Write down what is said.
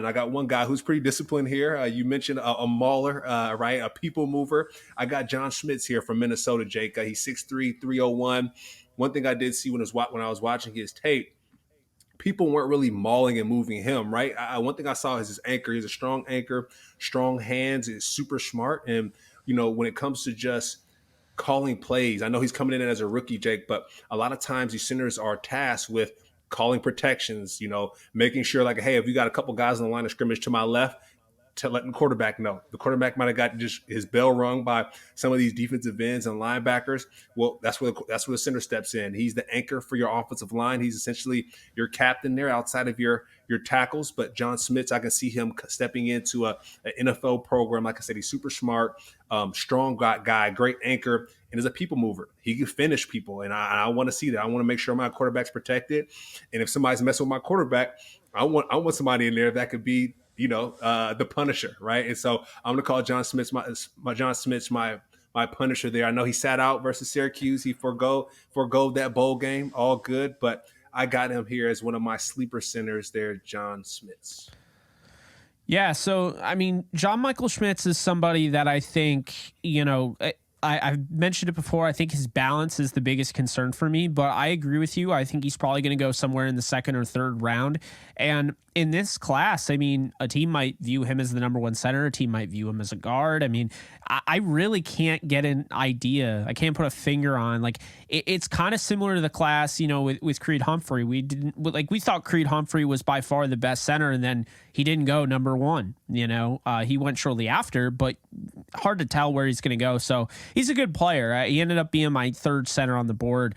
And I got one guy who's pretty disciplined here. You mentioned a mauler, right? A people mover. I got John Schmitz here from Minnesota, Jake. He's 6'3", 301. One thing I did see when I was watching his tape, people weren't really mauling and moving him, right? One thing I saw is his anchor. He's a strong anchor, strong hands, is super smart. And, when it comes to just calling plays, I know he's coming in as a rookie, Jake, but a lot of times these centers are tasked with calling protections, making sure like, hey, if you got a couple guys on the line of scrimmage to my left, to letting the quarterback know. The quarterback might have got just his bell rung by some of these defensive ends and linebackers. Well, that's where the center steps in. He's the anchor for your offensive line. He's essentially your captain there outside of your tackles. But John Smith, I can see him stepping into an NFL program. Like I said, he's super smart, strong guy, great anchor, and is a people mover. He can finish people, and I want to see that. I want to make sure my quarterback's protected. And if somebody's messing with my quarterback, I want somebody in there that could be the Punisher, right? And so I'm gonna call John Smith my Punisher there. I know he sat out versus Syracuse. He forgo that bowl game. All good, but I got him here as one of my sleeper centers there, John Smith. Yeah, so I mean, John Michael Schmitz is somebody that I think, I've mentioned it before. I think his balance is the biggest concern for me, but I agree with you. I think he's probably going to go somewhere in the second or third round. And in this class, I mean, a team might view him as the number one center. A team might view him as a guard. I mean, I really can't get an idea. I can't put a finger on, like, it's kind of similar to the class, with Creed Humphrey. We thought Creed Humphrey was by far the best center, and then he didn't go number one. He went shortly after, but hard to tell where he's going to go. So he's a good player. He ended up being my third center on the board.